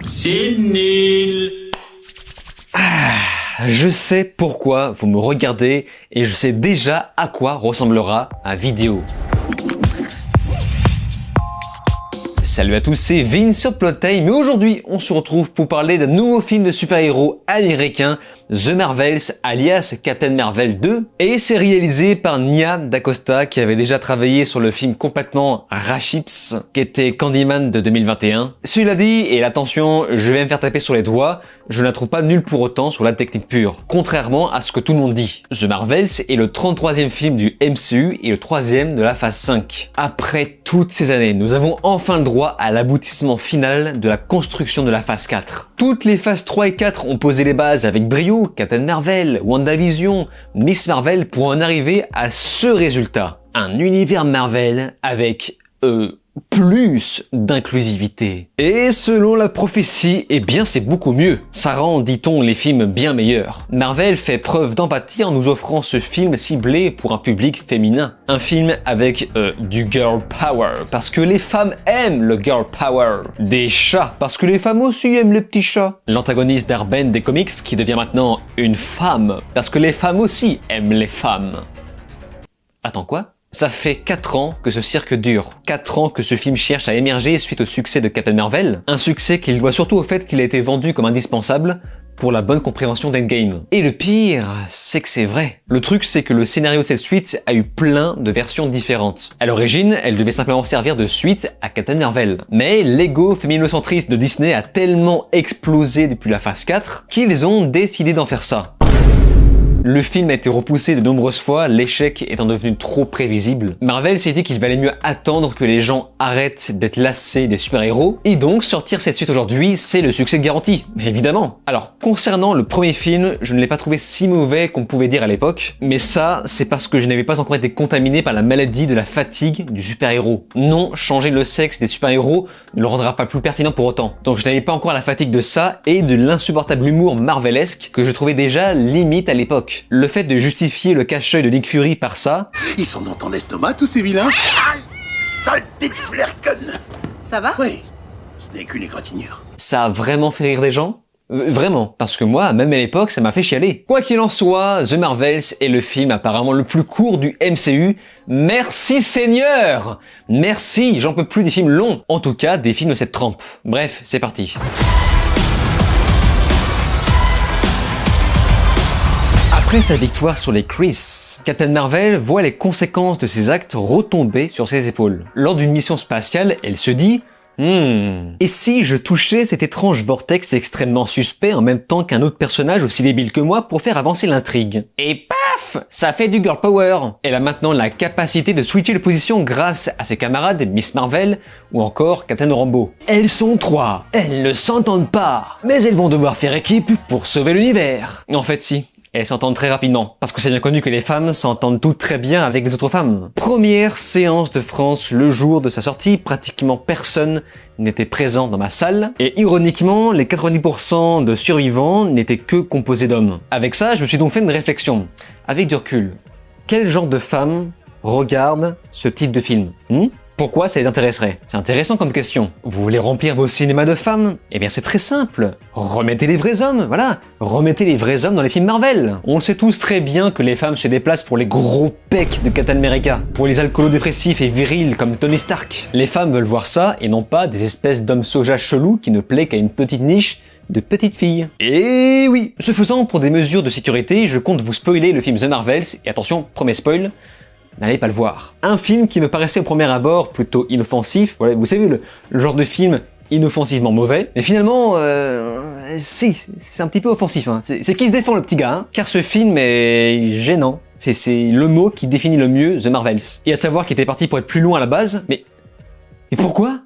C'est nul. Je sais pourquoi vous me regardez et je sais déjà à quoi ressemblera ma vidéo. Salut à tous, c'est Vince sur Plottime, mais aujourd'hui on se retrouve pour parler d'un nouveau film de super-héros américain, The Marvels, alias Captain Marvel 2, et c'est réalisé par Nia DaCosta qui avait déjà travaillé sur le film complètement Rashits, qui était Candyman de 2021. Cela dit, et attention, je vais me faire taper sur les doigts, je ne la trouve pas nulle pour autant sur la technique pure, contrairement à ce que tout le monde dit. The Marvels est le 33e film du MCU et le 3e de la phase 5. Après toutes ces années, nous avons enfin le droit à l'aboutissement final de la construction de la phase 4. Toutes les phases 3 et 4 ont posé les bases avec brio, Captain Marvel, WandaVision, Miss Marvel pour en arriver à ce résultat. Un univers Marvel avec plus d'inclusivité. Et selon la prophétie, eh bien c'est beaucoup mieux. Ça rend, dit-on, les films bien meilleurs. Marvel fait preuve d'empathie en nous offrant ce film ciblé pour un public féminin. Un film avec du girl power, parce que les femmes aiment le girl power. Des chats, parce que les femmes aussi aiment les petits chats. L'antagoniste d'Arben des comics qui devient maintenant une femme, parce que les femmes aussi aiment les femmes. Attends quoi ? Ça fait 4 ans que ce cirque dure. 4 ans que ce film cherche à émerger suite au succès de Captain Marvel. Un succès qu'il doit surtout au fait qu'il a été vendu comme indispensable pour la bonne compréhension d'Endgame. Et le pire, c'est que c'est vrai. Le truc, c'est que le scénario de cette suite a eu plein de versions différentes. À l'origine, elle devait simplement servir de suite à Captain Marvel. Mais l'ego féminocentriste de Disney a tellement explosé depuis la phase 4 qu'ils ont décidé d'en faire ça. Le film a été repoussé de nombreuses fois, l'échec étant devenu trop prévisible. Marvel s'est dit qu'il valait mieux attendre que les gens arrêtent d'être lassés des super-héros, et donc sortir cette suite aujourd'hui, c'est le succès garanti, évidemment. Alors, concernant le premier film, je ne l'ai pas trouvé si mauvais qu'on pouvait dire à l'époque, mais ça, c'est parce que je n'avais pas encore été contaminé par la maladie de la fatigue du super-héros. Non, changer le sexe des super-héros ne le rendra pas plus pertinent pour autant. Donc je n'avais pas encore la fatigue de ça et de l'insupportable humour marvelesque que je trouvais déjà limite à l'époque. Le fait de justifier le cache-œil de Nick Fury par ça... Ils sont dans ton estomac, tous ces vilains. Aïe, sale petite flerconne. Ça va ? Oui, ce n'est qu'une égratignure. Ça a vraiment fait rire des gens ? Vraiment, parce que moi, même à l'époque, ça m'a fait chialer. Quoi qu'il en soit, The Marvels est le film apparemment le plus court du MCU. Merci Seigneur! Merci, j'en peux plus des films longs. En tout cas, des films de cette trempe. Bref, c'est parti. Après sa victoire sur les Kree, Captain Marvel voit les conséquences de ses actes retomber sur ses épaules. Lors d'une mission spatiale, elle se dit et si je touchais cet étrange vortex extrêmement suspect en même temps qu'un autre personnage aussi débile que moi pour faire avancer l'intrigue. Et paf, ça fait du girl power. Elle a maintenant la capacité de switcher de position grâce à ses camarades Miss Marvel ou encore Captain Rambeau. Elles sont 3, elles ne s'entendent pas, mais elles vont devoir faire équipe pour sauver l'univers. En fait si. Elles s'entendent très rapidement, parce que c'est bien connu que les femmes s'entendent toutes très bien avec les autres femmes. Première séance de France le jour de sa sortie, pratiquement personne n'était présent dans ma salle, et ironiquement, les 90% de survivants n'étaient que composés d'hommes. Avec ça, je me suis donc fait une réflexion. Avec du recul, quel genre de femmes regardent ce type de film Pourquoi ça les intéresserait? C'est intéressant comme question. Vous voulez remplir vos cinémas de femmes? Eh bien c'est très simple. Remettez les vrais hommes, voilà. Remettez les vrais hommes dans les films Marvel. On le sait tous très bien que les femmes se déplacent pour les gros pecs de Captain America, pour les alcoolos dépressifs et virils comme Tony Stark. Les femmes veulent voir ça et non pas des espèces d'hommes soja chelous qui ne plaient qu'à une petite niche de petites filles. Et oui, ce faisant, pour des mesures de sécurité, je compte vous spoiler le film The Marvels, et attention, premier spoil, n'allez pas le voir. Un film qui me paraissait au premier abord plutôt inoffensif, voilà, vous savez le genre de film inoffensivement mauvais, mais finalement, si, c'est un petit peu offensif, hein. C'est qui se défend le petit gars, hein, car ce film est gênant. C'est le mot qui définit le mieux The Marvels. Et à savoir qu'il était parti pour être plus long à la base, mais pourquoi ?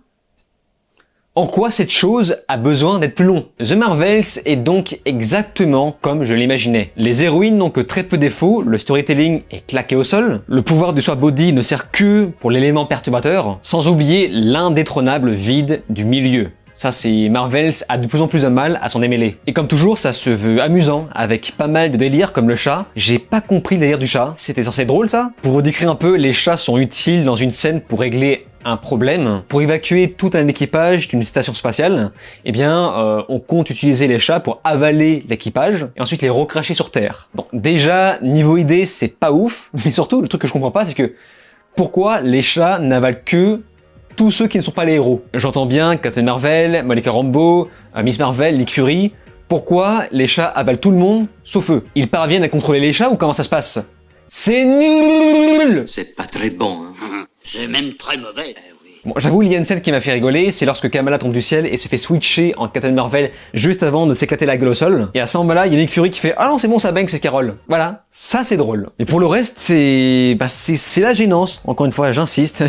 En quoi cette chose a besoin d'être plus long? The Marvels est donc exactement comme je l'imaginais. Les héroïnes n'ont que très peu de défauts, le storytelling est claqué au sol, le pouvoir du Sword Body ne sert que pour l'élément perturbateur, sans oublier l'indétrônable vide du milieu. Ça, c'est Marvels a de plus en plus de mal à s'en démêler. Et comme toujours, ça se veut amusant, avec pas mal de délires comme le chat. J'ai pas compris le délire du chat. C'était censé être drôle, ça? Pour vous décrire un peu, les chats sont utiles dans une scène pour régler un problème. Pour évacuer tout un équipage d'une station spatiale, eh bien, on compte utiliser les chats pour avaler l'équipage et ensuite les recracher sur Terre. Bon, déjà, niveau idée, c'est pas ouf, mais surtout, le truc que je comprends pas, c'est que pourquoi les chats n'avalent que tous ceux qui ne sont pas les héros? J'entends bien Captain Marvel, Monica Rambeau, Miss Marvel, Nick Fury. Pourquoi les chats avalent tout le monde, sauf eux? Ils parviennent à contrôler les chats ou comment ça se passe? C'est nul! C'est pas très bon, hein. C'est même très mauvais. Bon, j'avoue, il y a une scène qui m'a fait rigoler, c'est lorsque Kamala tombe du ciel et se fait switcher en Captain Marvel juste avant de s'éclater la gueule au sol. Et à ce moment-là, il y a Nick Fury qui fait « Ah non, c'est bon, ça bang, c'est Carol. » Voilà, ça c'est drôle. Et pour le reste, c'est la gênance. Encore une fois, j'insiste,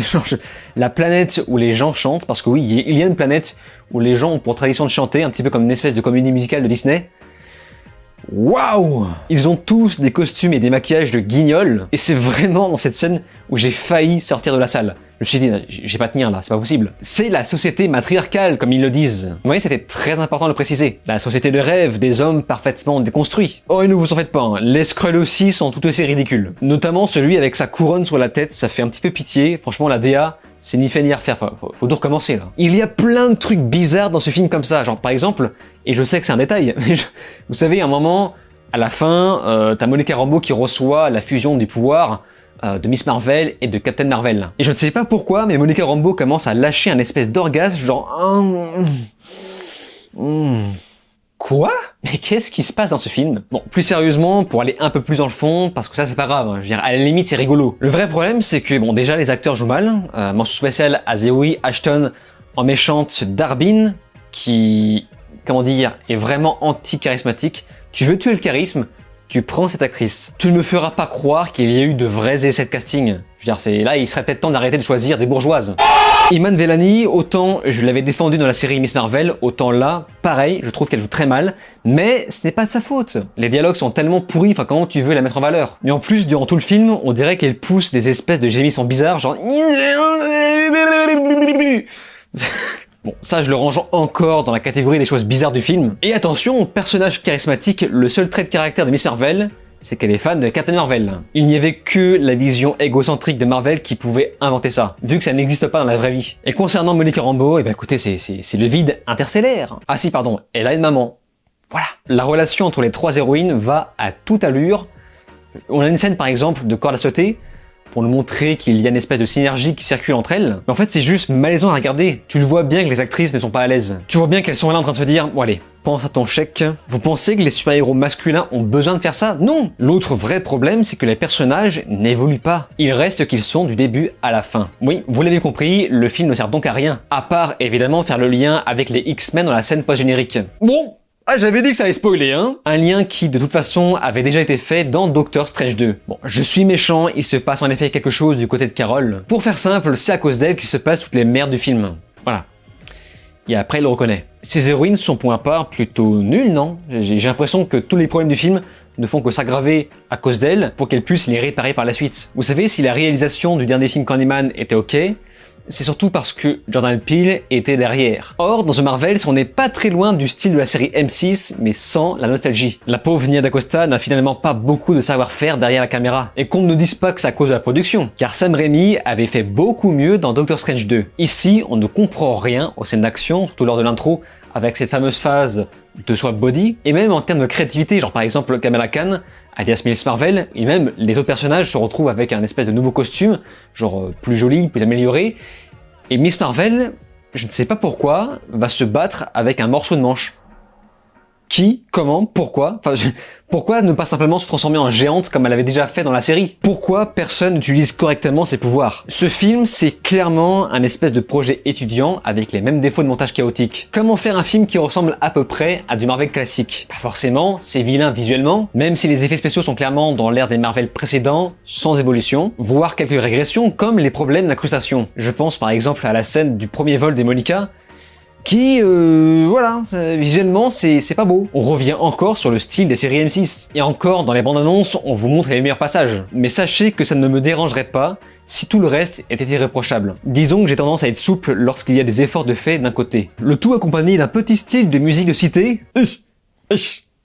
la planète où les gens chantent, parce que oui, il y a une planète où les gens ont pour tradition de chanter, un petit peu comme une espèce de comédie musicale de Disney. Waouh! Ils ont tous des costumes et des maquillages de guignols, et c'est vraiment dans cette scène où j'ai failli sortir de la salle. Je me suis dit, j'ai pas tenir là, c'est pas possible. C'est la société matriarcale, comme ils le disent. Vous voyez, c'était très important de le préciser. La société de rêve des hommes parfaitement déconstruits. Oh, et ne vous en faites pas, hein. Les Skrulls aussi sont tout aussi ridicules. Notamment celui avec sa couronne sur la tête, ça fait un petit peu pitié. Franchement, la DA, c'est ni fait ni à refaire, faut tout recommencer là. Il y a plein de trucs bizarres dans ce film comme ça, genre par exemple, et je sais que c'est un détail, vous savez, à un moment, à la fin, t'as Monica Rambeau qui reçoit la fusion des pouvoirs de Miss Marvel et de Captain Marvel. Et je ne sais pas pourquoi, mais Monica Rambeau commence à lâcher un espèce d'orgasme, genre... Quoi? Mais qu'est-ce qui se passe dans ce film? Bon, plus sérieusement, pour aller un peu plus dans le fond, parce que ça c'est pas grave, hein, je veux dire, à la limite c'est rigolo. Le vrai problème c'est que, bon, déjà les acteurs jouent mal, mention spéciale à Zoe Ashton en méchante Darbin, qui, comment dire, est vraiment anti-charismatique. Tu veux tuer le charisme, tu prends cette actrice. Tu ne me feras pas croire qu'il y a eu de vrais essais de casting. Je veux dire, là, il serait peut-être temps d'arrêter de choisir des bourgeoises. Iman Vellani, autant je l'avais défendue dans la série Miss Marvel, autant là, pareil, je trouve qu'elle joue très mal, mais ce n'est pas de sa faute. Les dialogues sont tellement pourris, enfin comment tu veux la mettre en valeur? Mais en plus, durant tout le film, on dirait qu'elle pousse des espèces de gémissements bizarres, genre... Bon, ça je le range encore dans la catégorie des choses bizarres du film. Et attention, personnage charismatique, le seul trait de caractère de Miss Marvel, c'est qu'elle est fan de Captain Marvel. Il n'y avait que la vision égocentrique de Marvel qui pouvait inventer ça, vu que ça n'existe pas dans la vraie vie. Et concernant Monica Rambeau, eh ben écoutez, c'est le vide interstellaire. Ah si, pardon, elle a une maman. Voilà. La relation entre les trois héroïnes va à toute allure. On a une scène par exemple de corde à sauter, pour nous montrer qu'il y a une espèce de synergie qui circule entre elles. Mais en fait, c'est juste malaisant à regarder. Tu le vois bien que les actrices ne sont pas à l'aise. Tu vois bien qu'elles sont là en train de se dire, bon allez, pense à ton chèque. Vous pensez que les super-héros masculins ont besoin de faire ça? Non! L'autre vrai problème, c'est que les personnages n'évoluent pas. Ils restent qu'ils sont du début à la fin. Oui, vous l'avez compris, le film ne sert donc à rien. À part, évidemment, faire le lien avec les X-Men dans la scène post-générique. Bon! Ah, j'avais dit que ça allait spoiler, hein. Un lien qui, de toute façon, avait déjà été fait dans Doctor Strange 2. Bon, je suis méchant, il se passe en effet quelque chose du côté de Carol. Pour faire simple, c'est à cause d'elle qu'il se passe toutes les merdes du film. Voilà. Et après, il le reconnaît. Ces héroïnes sont pour ma part plutôt nulles, non? J'ai l'impression que tous les problèmes du film ne font que s'aggraver à cause d'elle pour qu'elle puisse les réparer par la suite. Vous savez, si la réalisation du dernier film Candyman était ok, c'est surtout parce que Jordan Peele était derrière. Or, dans The Marvels, on n'est pas très loin du style de la série M6, mais sans la nostalgie. La pauvre Nia DaCosta n'a finalement pas beaucoup de savoir-faire derrière la caméra. Et qu'on ne dise pas que c'est à cause de la production, car Sam Raimi avait fait beaucoup mieux dans Doctor Strange 2. Ici, on ne comprend rien aux scènes d'action, surtout lors de l'intro, avec cette fameuse phase de swap body, et même en termes de créativité, genre par exemple Kamala Khan, alias Miss Marvel, et même les autres personnages se retrouvent avec un espèce de nouveau costume, genre plus joli, plus amélioré, et Miss Marvel, je ne sais pas pourquoi, va se battre avec un morceau de manche. Qui? Comment? Pourquoi? Pourquoi ne pas simplement se transformer en géante comme elle avait déjà fait dans la série? Pourquoi personne n'utilise correctement ses pouvoirs? Ce film, c'est clairement un espèce de projet étudiant avec les mêmes défauts de montage chaotique. Comment faire un film qui ressemble à peu près à du Marvel classique? Pas forcément, c'est vilain visuellement, même si les effets spéciaux sont clairement dans l'ère des Marvel précédents, sans évolution, voire quelques régressions comme les problèmes d'incrustation. Je pense par exemple à la scène du premier vol des Monica, qui, voilà, visuellement, c'est pas beau. On revient encore sur le style des séries M6. Et encore, dans les bandes annonces, on vous montre les meilleurs passages. Mais sachez que ça ne me dérangerait pas si tout le reste était irréprochable. Disons que j'ai tendance à être souple lorsqu'il y a des efforts de fait d'un côté. Le tout accompagné d'un petit style de musique de cité.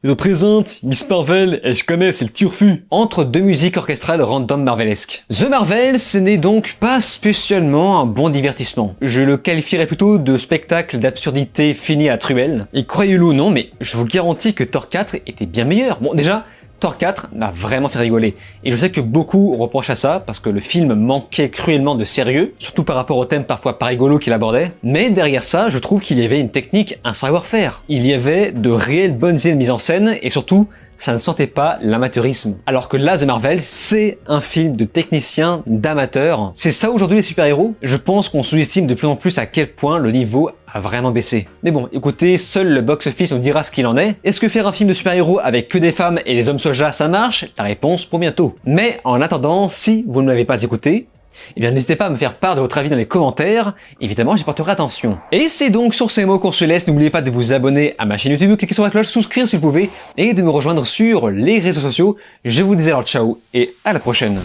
Je présente Miss Marvel, et je connais, c'est le turfu. Entre deux musiques orchestrales random marvelesques. The Marvels n'est donc pas spécialement un bon divertissement. Je le qualifierais plutôt de spectacle d'absurdité fini à truelle. Et croyez-le ou non, mais je vous garantis que Thor 4 était bien meilleur. Bon, déjà, Thor 4 m'a vraiment fait rigoler. Et je sais que beaucoup reprochent à ça, parce que le film manquait cruellement de sérieux, surtout par rapport au thème parfois pas rigolo qu'il abordait. Mais derrière ça, je trouve qu'il y avait une technique, un savoir-faire. Il y avait de réelles bonnes idées de mise en scène, et surtout, ça ne sentait pas l'amateurisme. Alors que là, The Marvel, c'est un film de techniciens, d'amateurs. C'est ça aujourd'hui les super-héros. Je pense qu'on sous-estime de plus en plus à quel point le niveau a vraiment baissé. Mais bon, écoutez, seul le box-office nous dira ce qu'il en est. Est-ce que faire un film de super-héros avec que des femmes et les hommes soja, ça marche? La réponse pour bientôt. Mais en attendant, si vous ne l'avez pas écouté, eh bien n'hésitez pas à me faire part de votre avis dans les commentaires, évidemment j'y porterai attention. Et c'est donc sur ces mots qu'on se laisse, n'oubliez pas de vous abonner à ma chaîne YouTube, cliquez sur la cloche, souscrire si vous pouvez, et de me rejoindre sur les réseaux sociaux. Je vous dis alors ciao et à la prochaine.